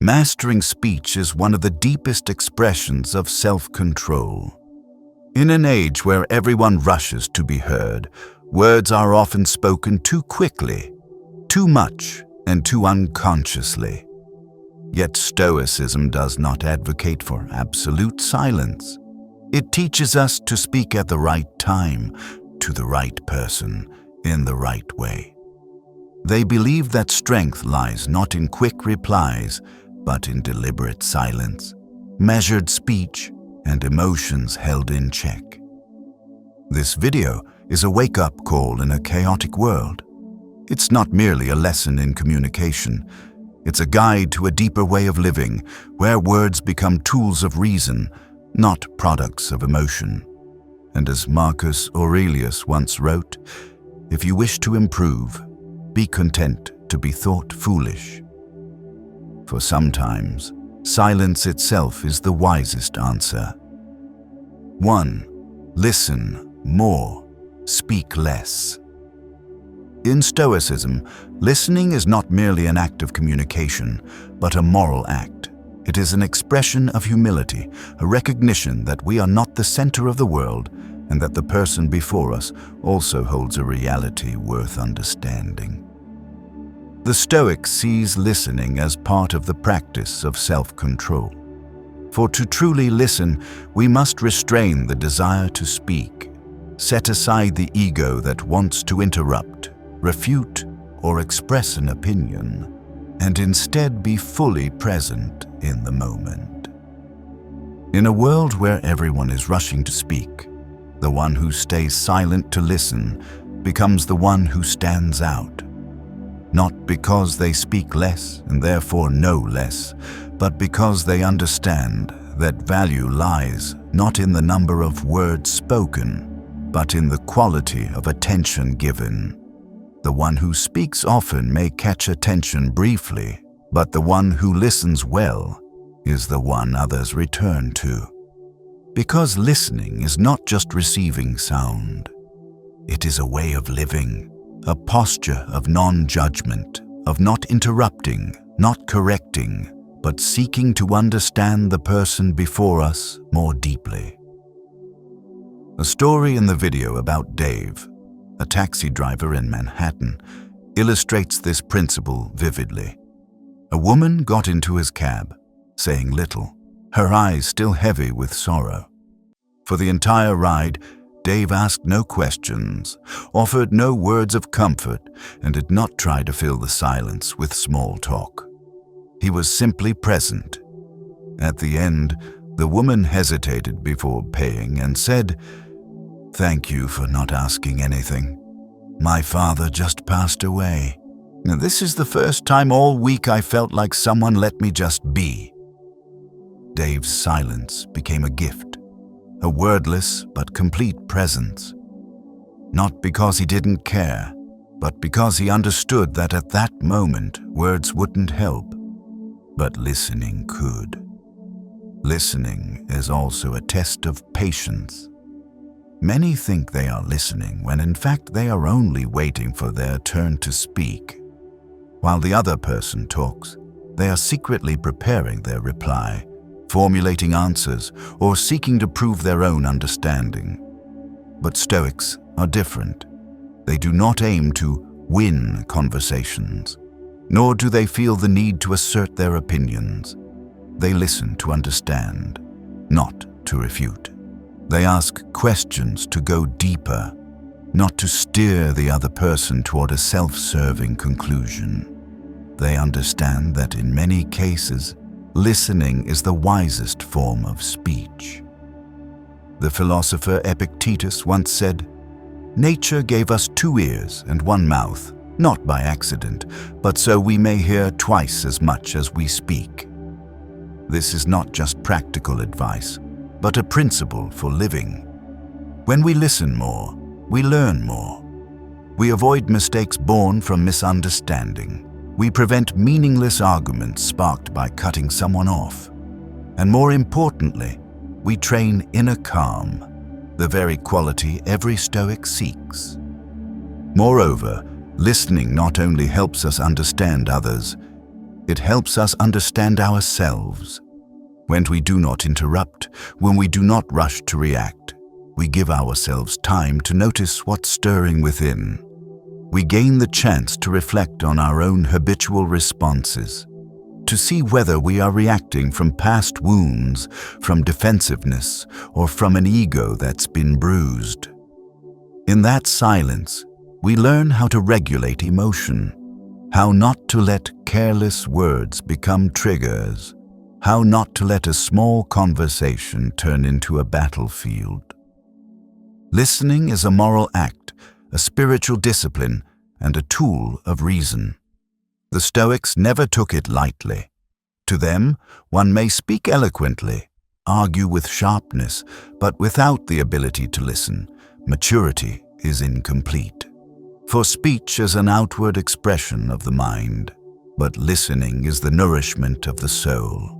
Mastering speech is one of the deepest expressions of self-control. In an age where everyone rushes to be heard, words are often spoken too quickly, too much, and too unconsciously. Yet Stoicism does not advocate for absolute silence. It teaches us to speak at the right time, to the right person, in the right way. They believe that strength lies not in quick replies, but in deliberate silence, measured speech, and emotions held in check. This video is a wake-up call in a chaotic world. It's not merely a lesson in communication. It's a guide to a deeper way of living, where words become tools of reason, not products of emotion. And as Marcus Aurelius once wrote, "If you wish to improve, be content to be thought foolish." For sometimes, silence itself is the wisest answer. 1. Listen more, speak less. In Stoicism, listening is not merely an act of communication, but a moral act. It is an expression of humility, a recognition that we are not the center of the world and that the person before us also holds a reality worth understanding. The Stoic sees listening as part of the practice of self-control. For to truly listen, we must restrain the desire to speak, set aside the ego that wants to interrupt, refute, or express an opinion, and instead be fully present in the moment. In a world where everyone is rushing to speak, the one who stays silent to listen becomes the one who stands out. Not because they speak less and therefore know less, but because they understand that value lies not in the number of words spoken, but in the quality of attention given. The one who speaks often may catch attention briefly, but the one who listens well is the one others return to. Because listening is not just receiving sound. It is a way of living, a posture of non-judgment, of not interrupting, not correcting, but seeking to understand the person before us more deeply. A story in the video about Dave, a taxi driver in Manhattan, illustrates this principle vividly. A woman got into his cab, saying little, her eyes still heavy with sorrow. For the entire ride, Dave asked no questions, offered no words of comfort, and did not try to fill the silence with small talk. He was simply present. At the end, the woman hesitated before paying and said, "Thank you for not asking anything. My father just passed away. Now, this is the first time all week I felt like someone let me just be." Dave's silence became a gift, a wordless but complete presence. Not because he didn't care, but because he understood that at that moment words wouldn't help, but listening could. Listening is also a test of patience. Many think they are listening when in fact they are only waiting for their turn to speak. While the other person talks, they are secretly preparing their reply, formulating answers, or seeking to prove their own understanding. But Stoics are different. They do not aim to win conversations, nor do they feel the need to assert their opinions. They listen to understand, not to refute. They ask questions to go deeper, not to steer the other person toward a self-serving conclusion. They understand that in many cases, listening is the wisest form of speech. The philosopher Epictetus once said, "Nature gave us 2 ears and 1 mouth, not by accident, but so we may hear twice as much as we speak." This is not just practical advice, but a principle for living. When we listen more, we learn more. We avoid mistakes born from misunderstanding. We prevent meaningless arguments sparked by cutting someone off. And more importantly, we train inner calm, the very quality every Stoic seeks. Moreover, listening not only helps us understand others, It helps us understand ourselves. When we do not interrupt, when we do not rush to react, we give ourselves time to notice what's stirring within. We gain the chance to reflect on our own habitual responses, to see whether we are reacting from past wounds, from defensiveness, or from an ego that's been bruised. In that silence, we learn how to regulate emotion, how not to let careless words become triggers, how not to let a small conversation turn into a battlefield. Listening is a moral act, a spiritual discipline, and a tool of reason. The Stoics never took it lightly. To them, one may speak eloquently, argue with sharpness, but without the ability to listen, maturity is incomplete. For speech is an outward expression of the mind, but listening is the nourishment of the soul.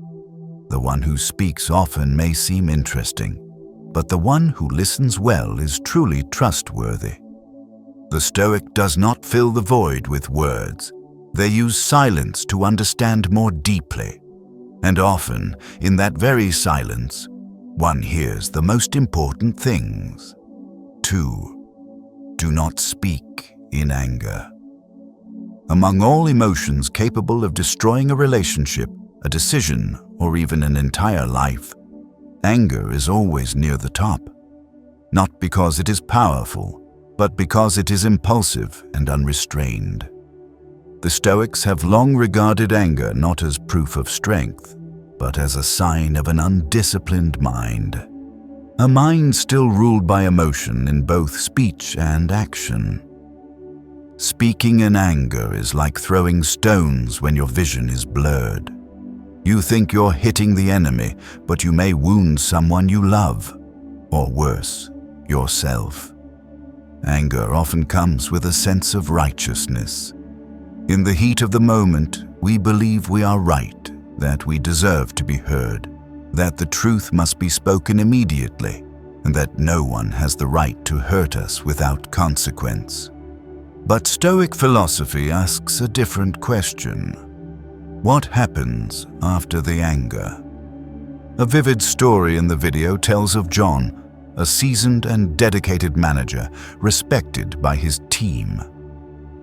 The one who speaks often may seem interesting, but the one who listens well is truly trustworthy. The Stoic does not fill the void with words. They use silence to understand more deeply. And often, in that very silence, one hears the most important things. 2. Do not speak in anger. Among all emotions capable of destroying a relationship, a decision, or even an entire life, anger is always near the top. Not because it is powerful, but because it is impulsive and unrestrained. The Stoics have long regarded anger not as proof of strength, but as a sign of an undisciplined mind. A mind still ruled by emotion in both speech and action. Speaking in anger is like throwing stones when your vision is blurred. You think you're hitting the enemy, but you may wound someone you love, or worse, yourself. Anger often comes with a sense of righteousness. In the heat of the moment, we believe we are right, that we deserve to be heard, that the truth must be spoken immediately, and that no one has the right to hurt us without consequence. But Stoic philosophy asks a different question. What happens after the anger? A vivid story in the video tells of John, a seasoned and dedicated manager, respected by his team.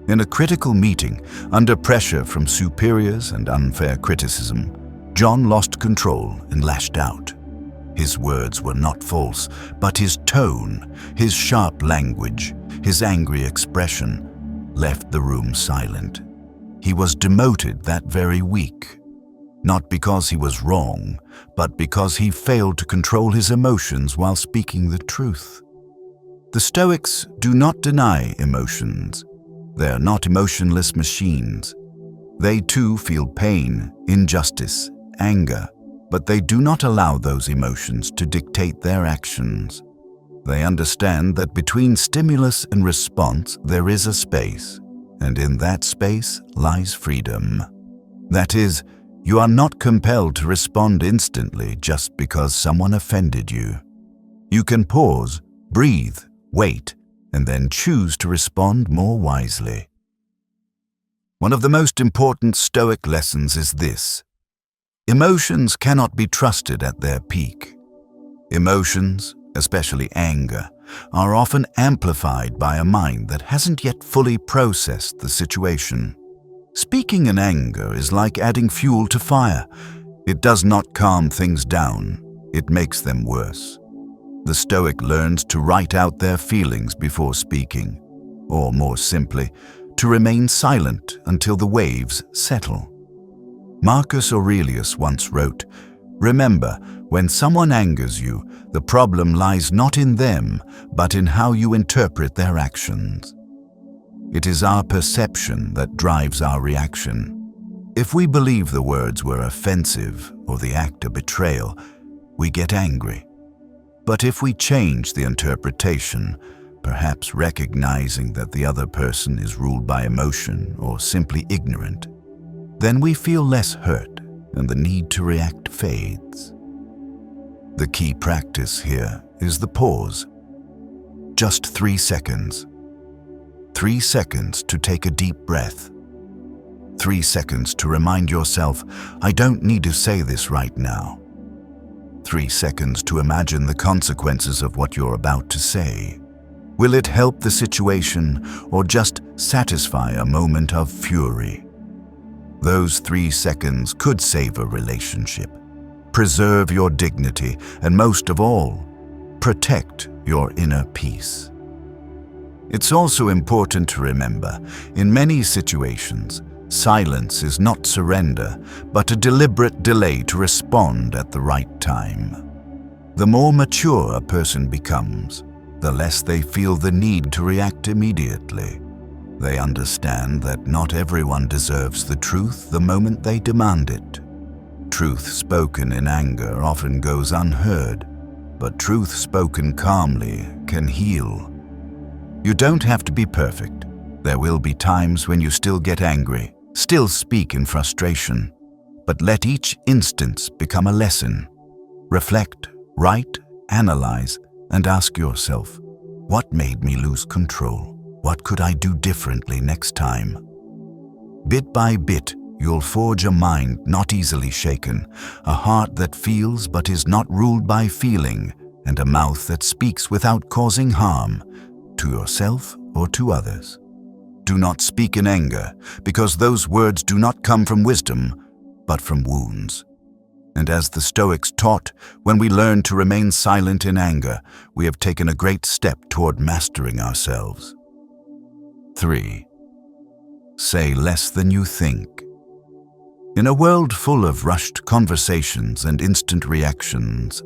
In a critical meeting, under pressure from superiors and unfair criticism, John lost control and lashed out. His words were not false, but his tone, his sharp language, his angry expression left the room silent. He was demoted that very week, not because he was wrong, but because he failed to control his emotions while speaking the truth. The Stoics do not deny emotions. They are not emotionless machines. They too feel pain, injustice, anger, but they do not allow those emotions to dictate their actions. They understand that between stimulus and response there is a space, and in that space lies freedom. That is, you are not compelled to respond instantly just because someone offended you. You can pause, breathe, wait, and then choose to respond more wisely. One of the most important Stoic lessons is this: emotions cannot be trusted at their peak. Emotions, especially anger, are often amplified by a mind that hasn't yet fully processed the situation. Speaking in anger is like adding fuel to fire. It does not calm things down, it makes them worse. The Stoic learns to write out their feelings before speaking, or more simply, to remain silent until the waves settle. Marcus Aurelius once wrote, "Remember, when someone angers you, the problem lies not in them, but in how you interpret their actions." It is our perception that drives our reaction. If we believe the words were offensive or the act a betrayal, we get angry. But if we change the interpretation, perhaps recognizing that the other person is ruled by emotion or simply ignorant, then we feel less hurt and the need to react fades. The key practice here is the pause. Just 3 seconds. 3 seconds to take a deep breath. 3 seconds to remind yourself, I don't need to say this right now. 3 seconds to imagine the consequences of what you're about to say. Will it help the situation or just satisfy a moment of fury? Those 3 seconds could save a relationship, preserve your dignity, and most of all, protect your inner peace. It's also important to remember, in many situations, silence is not surrender, but a deliberate delay to respond at the right time. The more mature a person becomes, the less they feel the need to react immediately. They understand that not everyone deserves the truth the moment they demand it. Truth spoken in anger often goes unheard, but truth spoken calmly can heal. You don't have to be perfect. There will be times when you still get angry, still speak in frustration, but let each instance become a lesson. Reflect, write, analyze, and ask yourself, what made me lose control? What could I do differently next time? Bit by bit, you'll forge a mind not easily shaken, a heart that feels but is not ruled by feeling, and a mouth that speaks without causing harm to yourself or to others. Do not speak in anger, because those words do not come from wisdom, but from wounds. And as the Stoics taught, when we learn to remain silent in anger, we have taken a great step toward mastering ourselves. 3. Say less than you think. In a world full of rushed conversations and instant reactions,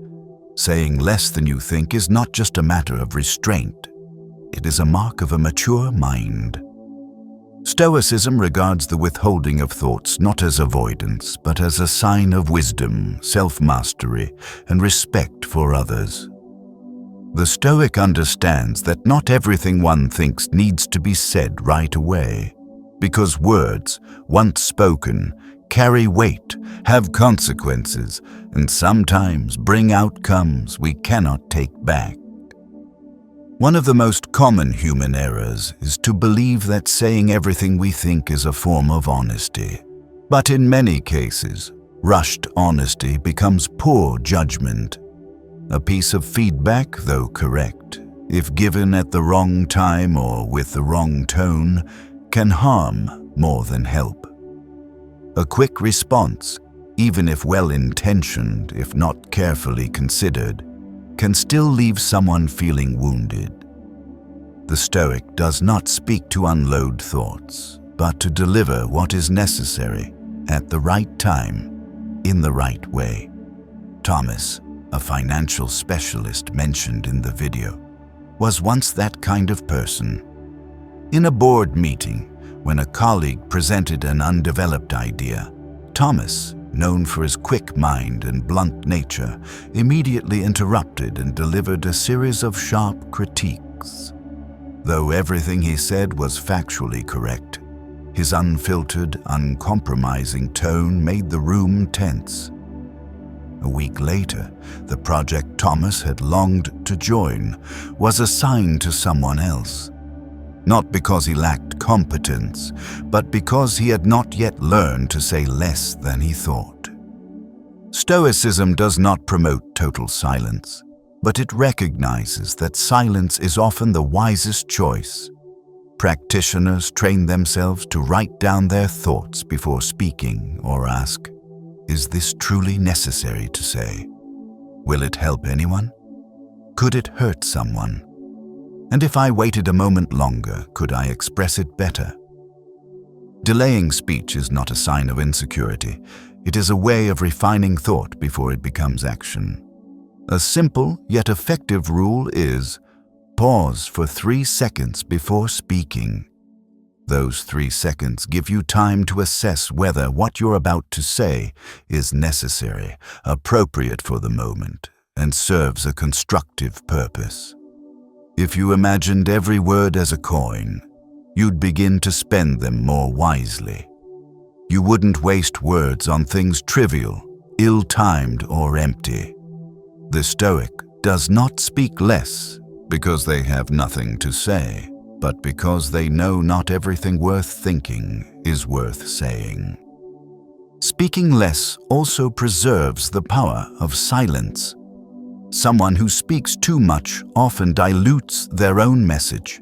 saying less than you think is not just a matter of restraint. It is a mark of a mature mind. Stoicism regards the withholding of thoughts not as avoidance, but as a sign of wisdom, self-mastery, and respect for others. The Stoic understands that not everything one thinks needs to be said right away, because words, once spoken, carry weight, have consequences, and sometimes bring outcomes we cannot take back. One of the most common human errors is to believe that saying everything we think is a form of honesty. But in many cases, rushed honesty becomes poor judgment. A piece of feedback, though correct, if given at the wrong time or with the wrong tone, can harm more than help. A quick response, even if well-intentioned, if not carefully considered, can still leave someone feeling wounded. The Stoic does not speak to unload thoughts, but to deliver what is necessary at the right time, in the right way. Thomas, a financial specialist mentioned in the video, was once that kind of person. In a board meeting, when a colleague presented an undeveloped idea, Thomas, known for his quick mind and blunt nature, immediately interrupted and delivered a series of sharp critiques. Though everything he said was factually correct, his unfiltered, uncompromising tone made the room tense. A week later, the project Thomas had longed to join was assigned to someone else. Not because he lacked competence, but because he had not yet learned to say less than he thought. Stoicism does not promote total silence, but it recognizes that silence is often the wisest choice. Practitioners train themselves to write down their thoughts before speaking or ask, is this truly necessary to say? Will it help anyone? Could it hurt someone? And if I waited a moment longer, could I express it better? Delaying speech is not a sign of insecurity. It is a way of refining thought before it becomes action. A simple yet effective rule is, pause for 3 seconds before speaking. Those 3 seconds give you time to assess whether what you're about to say is necessary, appropriate for the moment, and serves a constructive purpose. If you imagined every word as a coin, you'd begin to spend them more wisely. You wouldn't waste words on things trivial, ill-timed, or empty. The Stoic does not speak less because they have nothing to say, but because they know not everything worth thinking is worth saying. Speaking less also preserves the power of silence. Someone who speaks too much often dilutes their own message.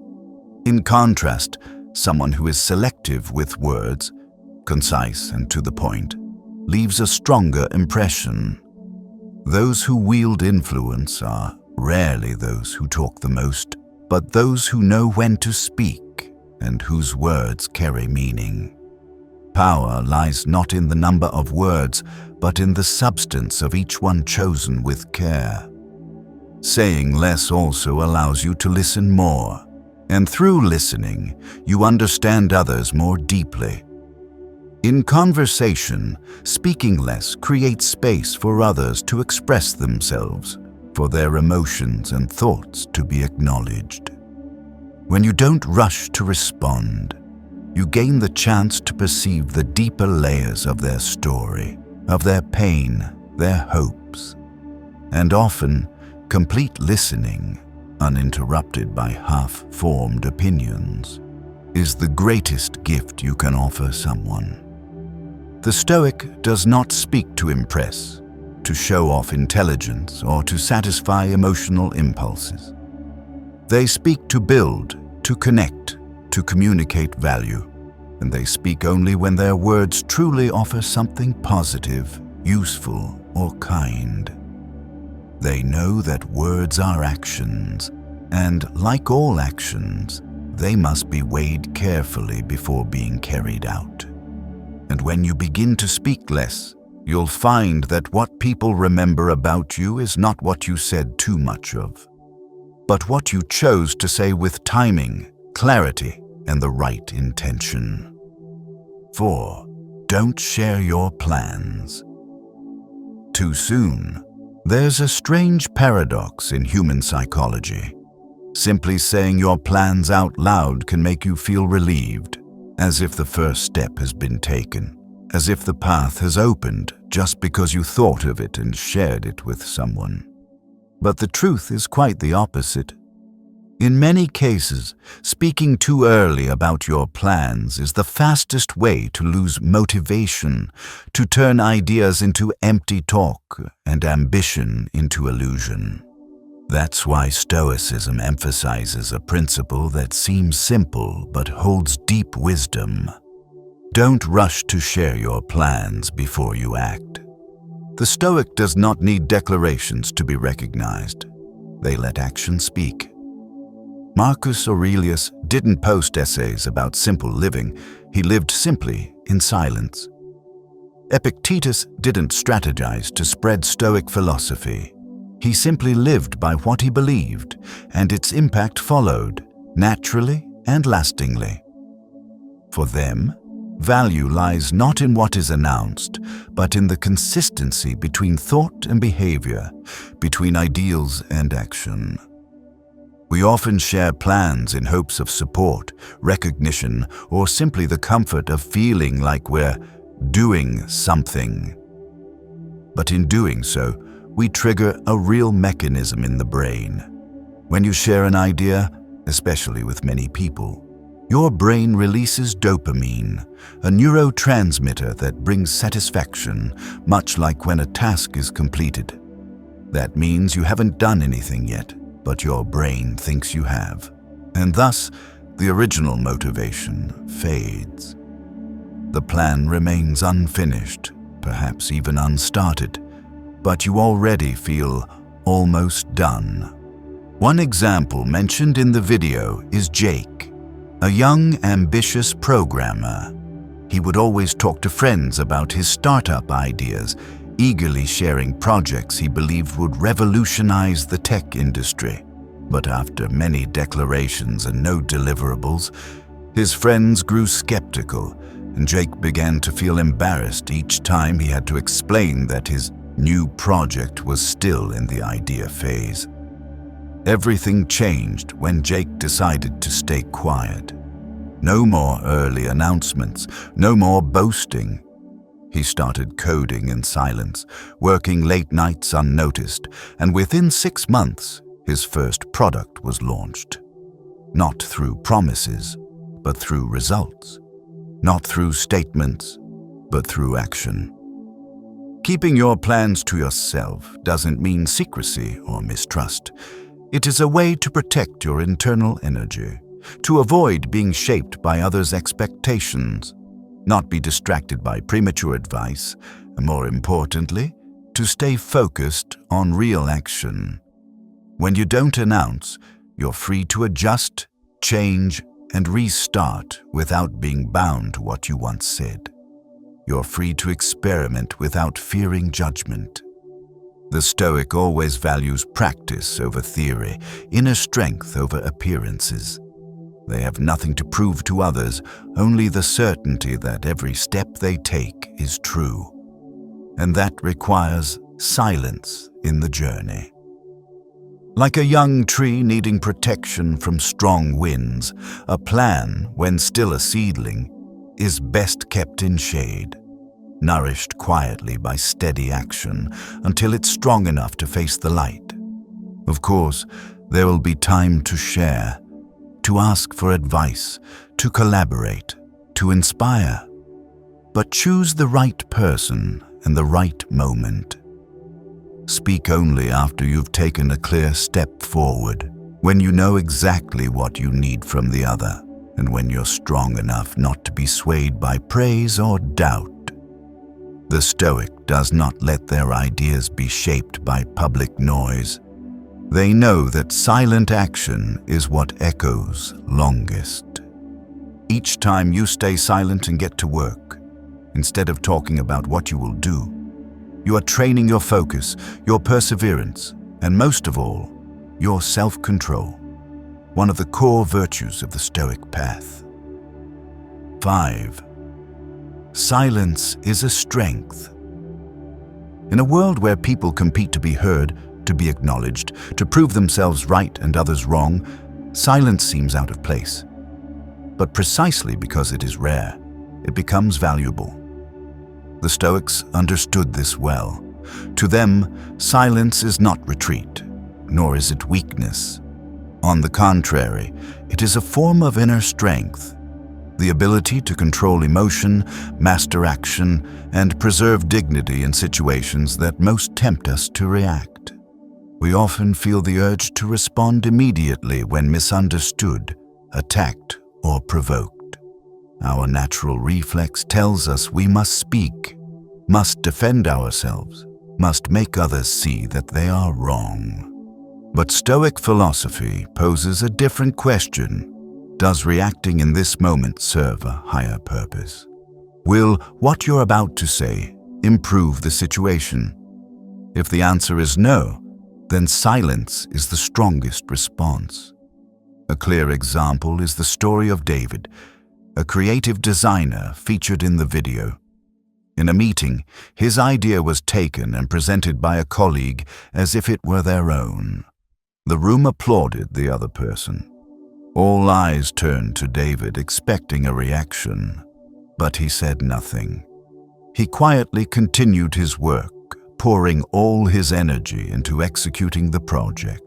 In contrast, someone who is selective with words, concise and to the point, leaves a stronger impression. Those who wield influence are rarely those who talk the most, but those who know when to speak and whose words carry meaning. Power lies not in the number of words, but in the substance of each one chosen with care. Saying less also allows you to listen more, and through listening, you understand others more deeply. In conversation, speaking less creates space for others to express themselves, for their emotions and thoughts to be acknowledged. When you don't rush to respond, you gain the chance to perceive the deeper layers of their story, of their pain, their hopes. And often, complete listening, uninterrupted by half-formed opinions, is the greatest gift you can offer someone. The Stoic does not speak to impress, to show off intelligence, or to satisfy emotional impulses. They speak to build, to connect, to communicate value, and they speak only when their words truly offer something positive, useful, or kind. They know that words are actions, and like all actions, they must be weighed carefully before being carried out. And when you begin to speak less, you'll find that what people remember about you is not what you said too much of, but what you chose to say with timing, clarity, and the right intention. 4. Don't share your plans. Too soon. There's a strange paradox in human psychology. Simply saying your plans out loud can make you feel relieved, as if the first step has been taken, as if the path has opened just because you thought of it and shared it with someone. But the truth is quite the opposite. In many cases, speaking too early about your plans is the fastest way to lose motivation, to turn ideas into empty talk and ambition into illusion. That's why Stoicism emphasizes a principle that seems simple but holds deep wisdom. Don't rush to share your plans before you act. The Stoic does not need declarations to be recognized. They let action speak. Marcus Aurelius didn't post essays about simple living. He lived simply in silence. Epictetus didn't strategize to spread Stoic philosophy. He simply lived by what he believed, and its impact followed, naturally and lastingly. For them, value lies not in what is announced, but in the consistency between thought and behavior, between ideals and action. We often share plans in hopes of support, recognition, or simply the comfort of feeling like we're doing something. But in doing so, we trigger a real mechanism in the brain. When you share an idea, especially with many people, your brain releases dopamine, a neurotransmitter that brings satisfaction, much like when a task is completed. That means you haven't done anything yet, but your brain thinks you have, and thus the original motivation fades. The plan remains unfinished, perhaps even unstarted, but you already feel almost done. One example mentioned in the video is Jake, a young, ambitious programmer. He would always talk to friends about his startup ideas, eagerly sharing projects he believed would revolutionize the tech industry. But after many declarations and no deliverables, his friends grew skeptical, and Jake began to feel embarrassed each time he had to explain that his new project was still in the idea phase. Everything changed when Jake decided to stay quiet. No more early announcements, no more boasting. He started coding in silence, working late nights unnoticed, and within 6 months, his first product was launched. Not through promises, but through results. not through statements, but through action. Keeping your plans to yourself doesn't mean secrecy or mistrust. It is a way to protect your internal energy, to avoid being shaped by others' expectations, not be distracted by premature advice, and more importantly, to stay focused on real action. When you don't announce, you're free to adjust, change, and restart without being bound to what you once said. You're free to experiment without fearing judgment. The Stoic always values practice over theory, inner strength over appearances. They have nothing to prove to others, only the certainty that every step they take is true. And that requires silence in the journey. Like a young tree needing protection from strong winds, a plan, when still a seedling, is best kept in shade, nourished quietly by steady action until it's strong enough to face the light. Of course, there will be time to share, to ask for advice, to collaborate, to inspire. But choose the right person and the right moment. Speak only after you've taken a clear step forward, when you know exactly what you need from the other, and when you're strong enough not to be swayed by praise or doubt. The Stoic does not let their ideas be shaped by public noise. They know that silent action is what echoes longest. Each time you stay silent and get to work, instead of talking about what you will do, you are training your focus, your perseverance, and most of all, your self-control, one of the core virtues of the Stoic path. 5. Silence is a strength. In a world where people compete to be heard, to be acknowledged, to prove themselves right and others wrong, silence seems out of place. But precisely because it is rare, it becomes valuable. The Stoics understood this well. To them, silence is not retreat, nor is it weakness. On the contrary, it is a form of inner strength, the ability to control emotion, master action, and preserve dignity in situations that most tempt us to react. We often feel the urge to respond immediately when misunderstood, attacked, or provoked. Our natural reflex tells us we must speak, must defend ourselves, must make others see that they are wrong. But Stoic philosophy poses a different question. Does reacting in this moment serve a higher purpose? Will what you're about to say improve the situation? If the answer is no, then silence is the strongest response. A clear example is the story of David, a creative designer featured in the video. In a meeting, his idea was taken and presented by a colleague as if it were their own. The room applauded the other person. All eyes turned to David, expecting a reaction, but he said nothing. He quietly continued his work, pouring all his energy into executing the project.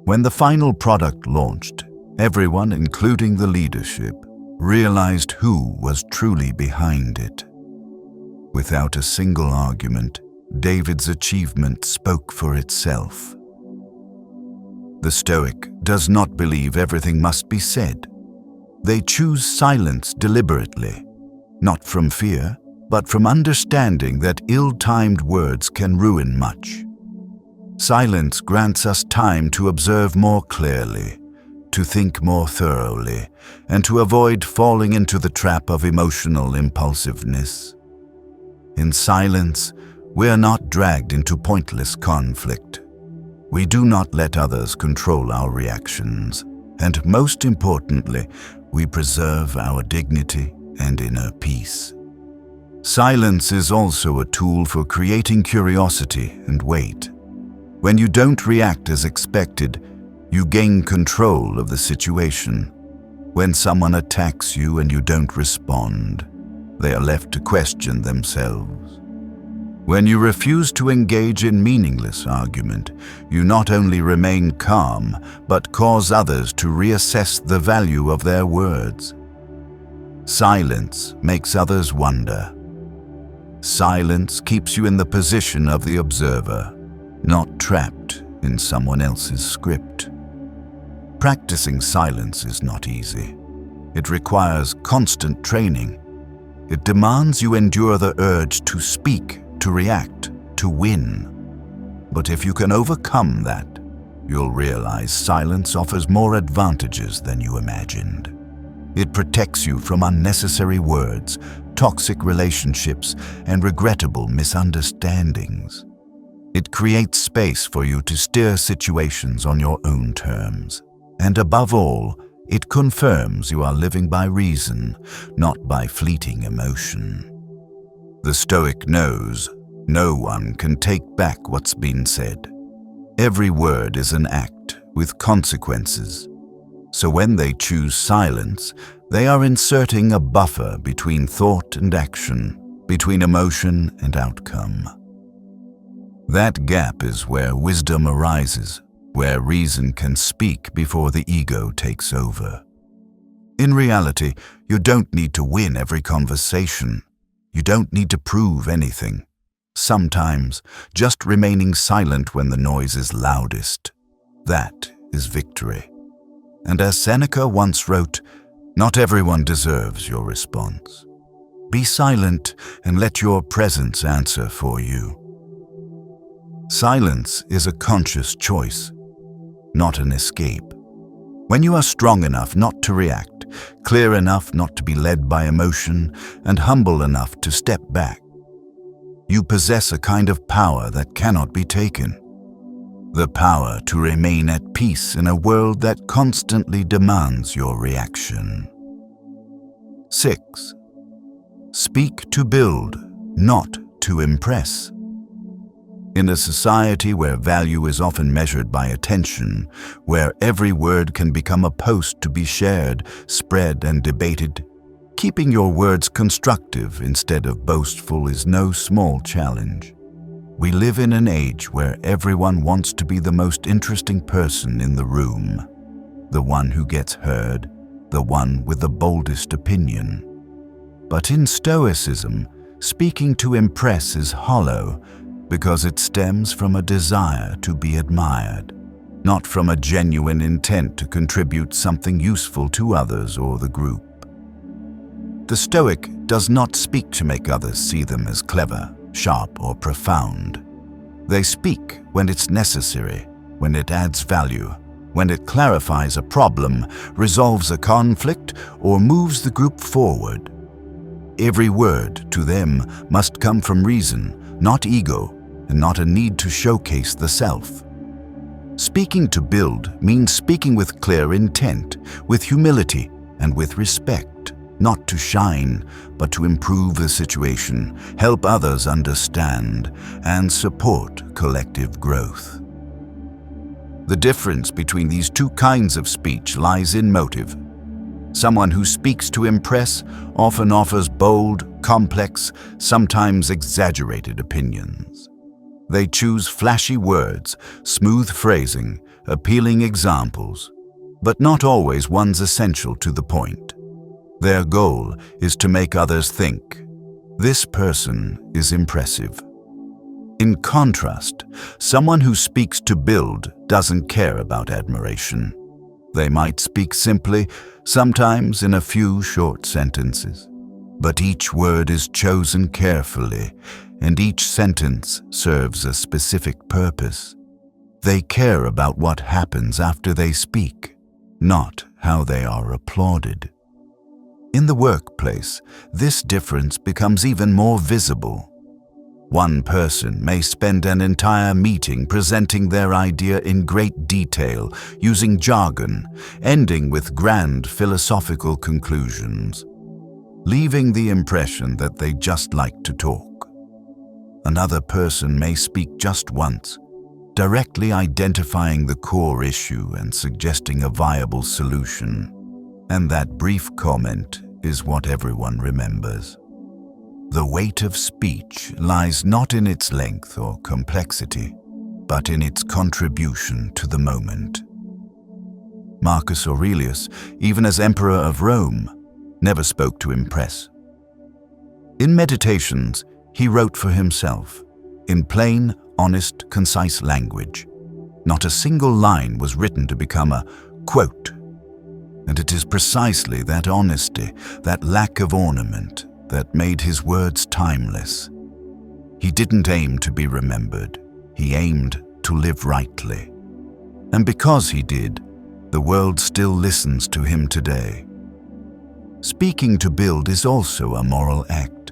When the final product launched, everyone, including the leadership, realized who was truly behind it. Without a single argument, David's achievement spoke for itself. The Stoic does not believe everything must be said. They choose silence deliberately, not from fear, but from understanding that ill-timed words can ruin much. Silence grants us time to observe more clearly, to think more thoroughly, and to avoid falling into the trap of emotional impulsiveness. In silence, we are not dragged into pointless conflict. We do not let others control our reactions, and most importantly, we preserve our dignity and inner peace. Silence is also a tool for creating curiosity and weight. When you don't react as expected, you gain control of the situation. When someone attacks you and you don't respond, they are left to question themselves. When you refuse to engage in meaningless argument, you not only remain calm, but cause others to reassess the value of their words. Silence makes others wonder. Silence keeps you in the position of the observer, not trapped in someone else's script. Practicing silence is not easy. It requires constant training. It demands you endure the urge to speak, to react, to win. But if you can overcome that, you'll realize silence offers more advantages than you imagined. It protects you from unnecessary words, toxic relationships, and regrettable misunderstandings. It creates space for you to steer situations on your own terms. And above all, it confirms you are living by reason, not by fleeting emotion. The Stoic knows no one can take back what's been said. Every word is an act with consequences. So when they choose silence, they are inserting a buffer between thought and action, between emotion and outcome. That gap is where wisdom arises, where reason can speak before the ego takes over. In reality, you don't need to win every conversation. You don't need to prove anything. Sometimes, just remaining silent when the noise is loudest. That is victory. And as Seneca once wrote, not everyone deserves your response. Be silent and let your presence answer for you. Silence is a conscious choice, not an escape. When you are strong enough not to react, clear enough not to be led by emotion, and humble enough to step back, you possess a kind of power that cannot be taken. The power to remain at peace in a world that constantly demands your reaction. 6. Speak to build, not to impress. In a society where value is often measured by attention, where every word can become a post to be shared, spread, and debated, keeping your words constructive instead of boastful is no small challenge. We live in an age where everyone wants to be the most interesting person in the room, the one who gets heard, the one with the boldest opinion. But in Stoicism, speaking to impress is hollow because it stems from a desire to be admired, not from a genuine intent to contribute something useful to others or the group. The Stoic does not speak to make others see them as clever, sharp, or profound. They speak when it's necessary, when it adds value, when it clarifies a problem, resolves a conflict, or moves the group forward. Every word to them must come from reason, not ego, and not a need to showcase the self. Speaking to build means speaking with clear intent, with humility, and with respect. Not to shine, but to improve the situation, help others understand, and support collective growth. The difference between these two kinds of speech lies in motive. Someone who speaks to impress often offers bold, complex, sometimes exaggerated opinions. They choose flashy words, smooth phrasing, appealing examples, but not always ones essential to the point. Their goal is to make others think, this person is impressive. In contrast, someone who speaks to build doesn't care about admiration. They might speak simply, sometimes in a few short sentences. But each word is chosen carefully, and each sentence serves a specific purpose. They care about what happens after they speak, not how they are applauded. In the workplace, this difference becomes even more visible. One person may spend an entire meeting presenting their idea in great detail, using jargon, ending with grand philosophical conclusions, leaving the impression that they just like to talk. Another person may speak just once, directly identifying the core issue and suggesting a viable solution. And that brief comment is what everyone remembers. The weight of speech lies not in its length or complexity, but in its contribution to the moment. Marcus Aurelius, even as Emperor of Rome, never spoke to impress. In meditations, he wrote for himself, in plain, honest, concise language. Not a single line was written to become a quote. And it is precisely that honesty, that lack of ornament, that made his words timeless. He didn't aim to be remembered. He aimed to live rightly. And because he did, the world still listens to him today. Speaking to build is also a moral act.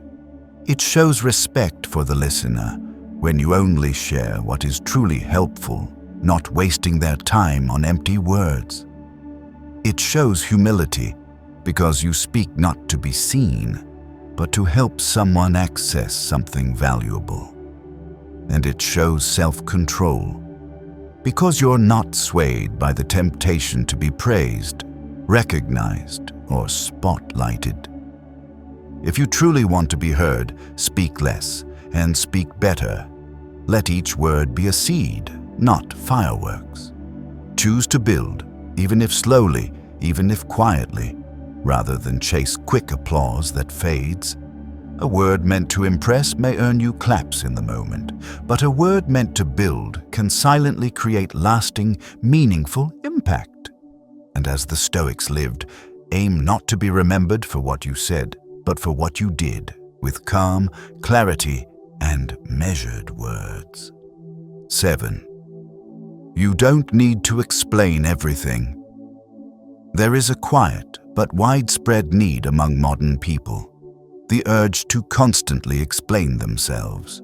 It shows respect for the listener when you only share what is truly helpful, not wasting their time on empty words. It shows humility because you speak not to be seen, but to help someone access something valuable. And it shows self-control because you're not swayed by the temptation to be praised, recognized, or spotlighted. If you truly want to be heard, speak less and speak better. Let each word be a seed, not fireworks. Choose to build, even if slowly, even if quietly, rather than chase quick applause that fades. A word meant to impress may earn you claps in the moment, but a word meant to build can silently create lasting, meaningful impact. And as the Stoics lived, aim not to be remembered for what you said, but for what you did, with calm, clarity, and measured words. 7. You don't need to explain everything. There is a quiet but widespread need among modern people, the urge to constantly explain themselves.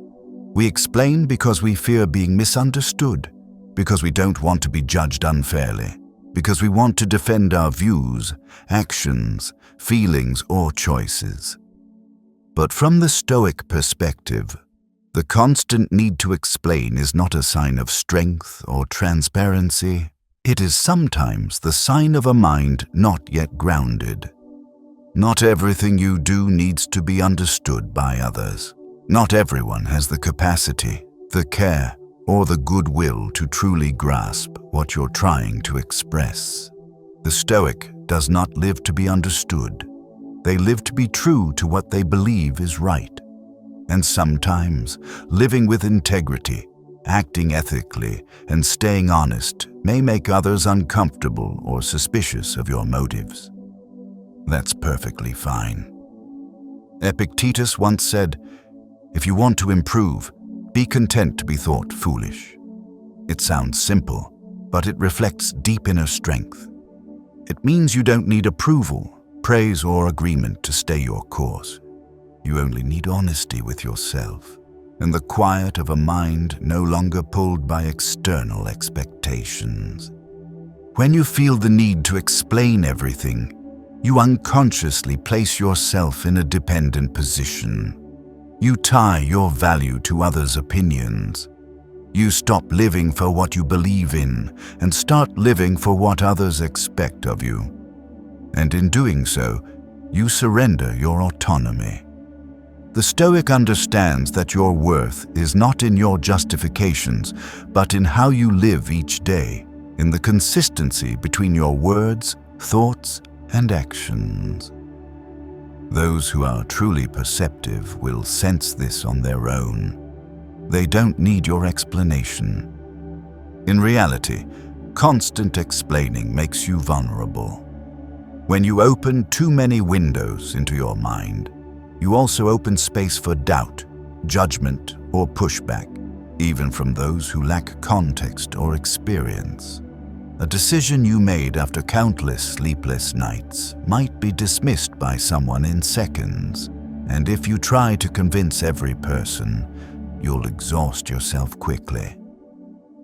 We explain because we fear being misunderstood, because we don't want to be judged unfairly, because we want to defend our views, actions, feelings, or choices. But from the Stoic perspective, the constant need to explain is not a sign of strength or transparency. It is sometimes the sign of a mind not yet grounded. Not everything you do needs to be understood by others. Not everyone has the capacity, the care, or the goodwill to truly grasp what you're trying to express. The Stoic does not live to be understood. They live to be true to what they believe is right. And sometimes, living with integrity, acting ethically, and staying honest may make others uncomfortable or suspicious of your motives. That's perfectly fine. Epictetus once said, "If you want to improve, be content to be thought foolish." It sounds simple, but it reflects deep inner strength. It means you don't need approval, praise, or agreement to stay your course. You only need honesty with yourself and the quiet of a mind no longer pulled by external expectations. When you feel the need to explain everything, you unconsciously place yourself in a dependent position. You tie your value to others' opinions. You stop living for what you believe in and start living for what others expect of you. And in doing so, you surrender your autonomy. The Stoic understands that your worth is not in your justifications, but in how you live each day, in the consistency between your words, thoughts, and actions. Those who are truly perceptive will sense this on their own. They don't need your explanation. In reality, constant explaining makes you vulnerable. When you open too many windows into your mind, you also open space for doubt, judgment, or pushback, even from those who lack context or experience. A decision you made after countless sleepless nights might be dismissed by someone in seconds, and if you try to convince every person, you'll exhaust yourself quickly.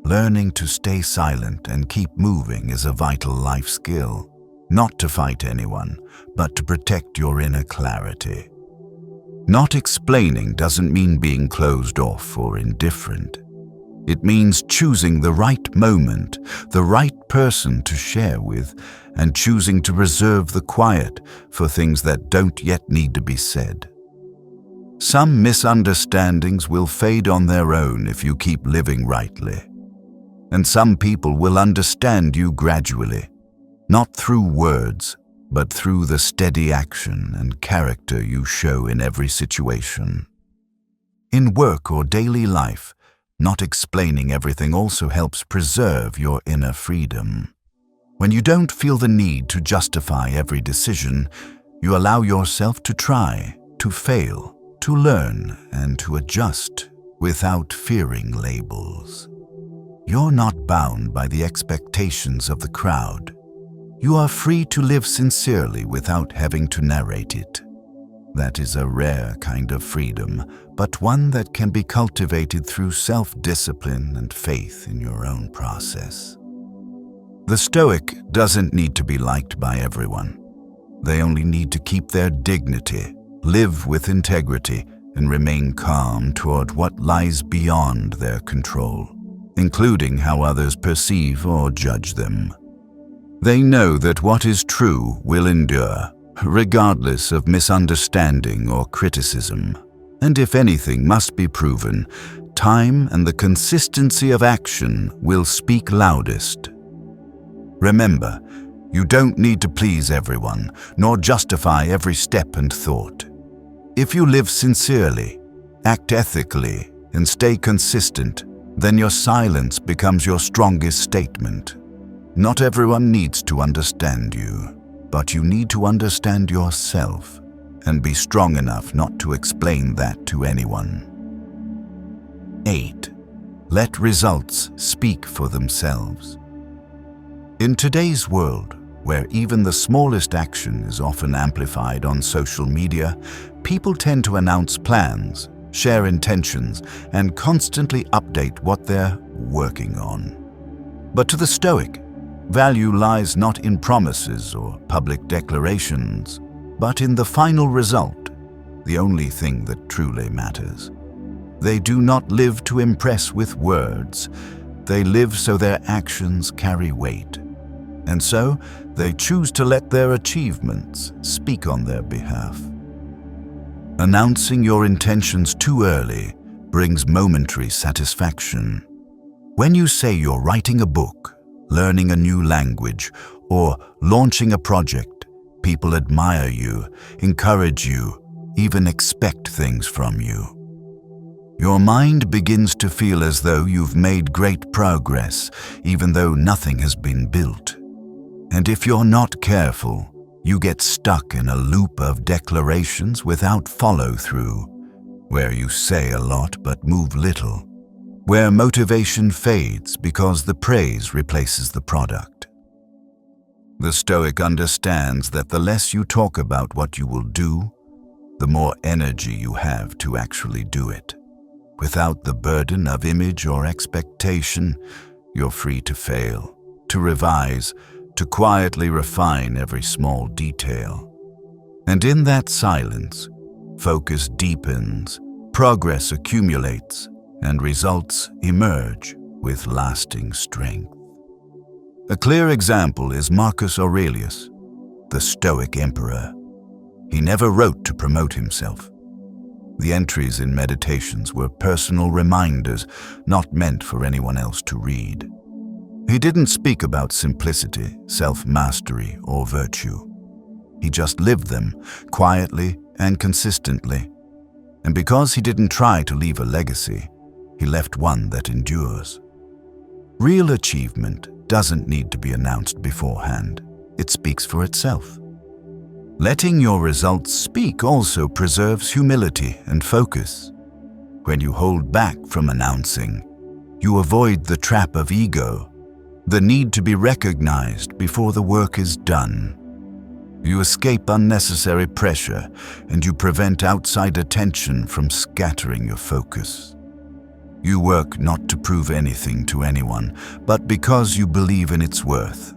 Learning to stay silent and keep moving is a vital life skill, not to fight anyone, but to protect your inner clarity. Not explaining doesn't mean being closed off or indifferent. It means choosing the right moment, the right person to share with, and choosing to reserve the quiet for things that don't yet need to be said. Some misunderstandings will fade on their own if you keep living rightly. And some people will understand you gradually, not through words, but through the steady action and character you show in every situation. In work or daily life, not explaining everything also helps preserve your inner freedom. When you don't feel the need to justify every decision, you allow yourself to try, to fail, to learn, and to adjust without fearing labels. You're not bound by the expectations of the crowd. You are free to live sincerely without having to narrate it. That is a rare kind of freedom, but one that can be cultivated through self-discipline and faith in your own process. The Stoic doesn't need to be liked by everyone. They only need to keep their dignity, live with integrity, and remain calm toward what lies beyond their control, including how others perceive or judge them. They know that what is true will endure, regardless of misunderstanding or criticism. And if anything must be proven, time and the consistency of action will speak loudest. Remember, you don't need to please everyone, nor justify every step and thought. If you live sincerely, act ethically, and stay consistent, then your silence becomes your strongest statement. Not everyone needs to understand you, but you need to understand yourself and be strong enough not to explain that to anyone. 8. Let results speak for themselves. In today's world, where even the smallest action is often amplified on social media, people tend to announce plans, share intentions, and constantly update what they're working on. But to the Stoic, value lies not in promises or public declarations, but in the final result, the only thing that truly matters. They do not live to impress with words. They live so their actions carry weight. And so, they choose to let their achievements speak on their behalf. Announcing your intentions too early brings momentary satisfaction. When you say you're writing a book, learning a new language, or launching a project, people admire you, encourage you, even expect things from you. Your mind begins to feel as though you've made great progress, even though nothing has been built. And if you're not careful, you get stuck in a loop of declarations without follow-through, where you say a lot but move little, where motivation fades because the praise replaces the product. The Stoic understands that the less you talk about what you will do, the more energy you have to actually do it. Without the burden of image or expectation, you're free to fail, to revise, to quietly refine every small detail. And in that silence, focus deepens, progress accumulates, and results emerge with lasting strength. A clear example is Marcus Aurelius, the Stoic emperor. He never wrote to promote himself. The entries in Meditations were personal reminders, not meant for anyone else to read. He didn't speak about simplicity, self-mastery, or virtue. He just lived them, quietly and consistently. And because he didn't try to leave a legacy, he left one that endures. Real achievement doesn't need to be announced beforehand. It speaks for itself. Letting your results speak also preserves humility and focus. When you hold back from announcing, you avoid the trap of ego, the need to be recognized before the work is done. You escape unnecessary pressure, and you prevent outside attention from scattering your focus. You work not to prove anything to anyone, but because you believe in its worth.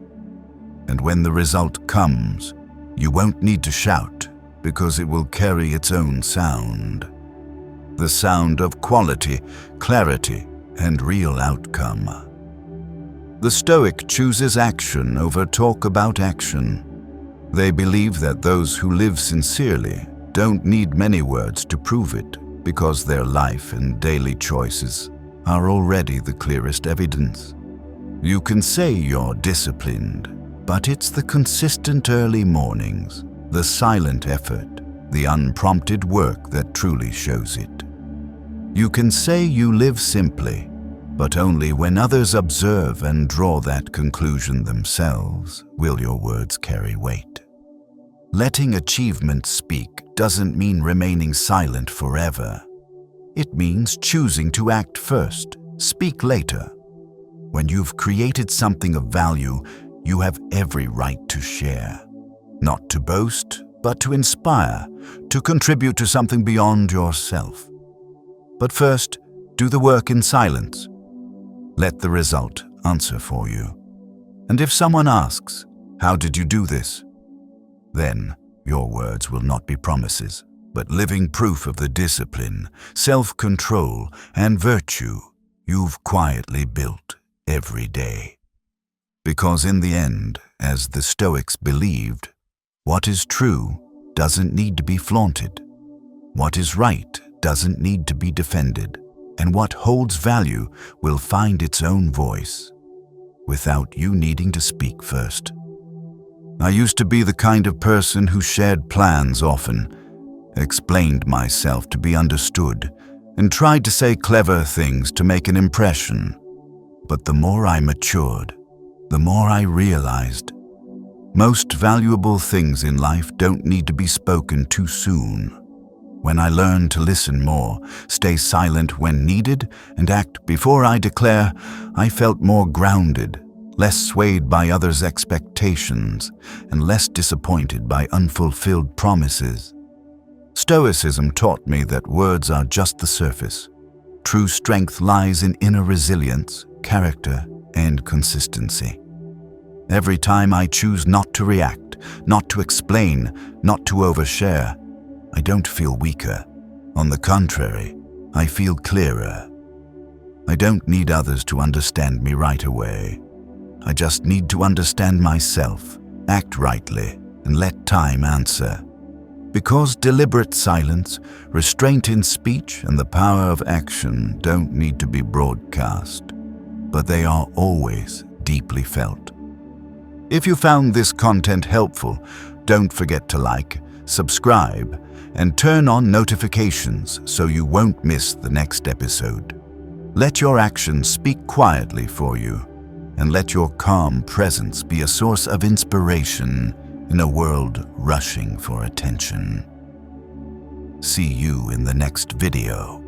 And when the result comes, you won't need to shout, because it will carry its own sound. The sound of quality, clarity, and real outcome. The Stoic chooses action over talk about action. They believe that those who live sincerely don't need many words to prove it, because their life and daily choices are already the clearest evidence. You can say you're disciplined, But it's the consistent early mornings, the silent effort, the unprompted work that truly shows it. You can say you live simply, but only when others observe and draw that conclusion themselves will your words carry weight. Letting achievement speak doesn't mean remaining silent forever. It means choosing to act first, speak later. When you've created something of value, you have every right to share. Not to boast, but to inspire, to contribute to something beyond yourself. But first, do the work in silence. Let the result answer for you. And if someone asks, "How did you do this?" then your words will not be promises, but living proof of the discipline, self-control, and virtue you've quietly built every day. Because in the end, as the Stoics believed, what is true doesn't need to be flaunted. What is right doesn't need to be defended. And what holds value will find its own voice, without you needing to speak first. I used to be the kind of person who shared plans often, explained myself to be understood, and tried to say clever things to make an impression. But the more I matured, the more I realized most valuable things in life don't need to be spoken too soon. When I learned to listen more, stay silent when needed, and act before I declare, I felt more grounded, less swayed by others' expectations, and less disappointed by unfulfilled promises. Stoicism taught me that words are just the surface. True strength lies in inner resilience, character, and consistency. Every time I choose not to react, not to explain, not to overshare, I don't feel weaker. On the contrary, I feel clearer. I don't need others to understand me right away. I just need to understand myself, act rightly, and let time answer. Because deliberate silence, restraint in speech, and the power of action don't need to be broadcast, but they are always deeply felt. If you found this content helpful, don't forget to like, subscribe, and turn on notifications so you won't miss the next episode. Let your actions speak quietly for you, and let your calm presence be a source of inspiration in a world rushing for attention. See you in the next video.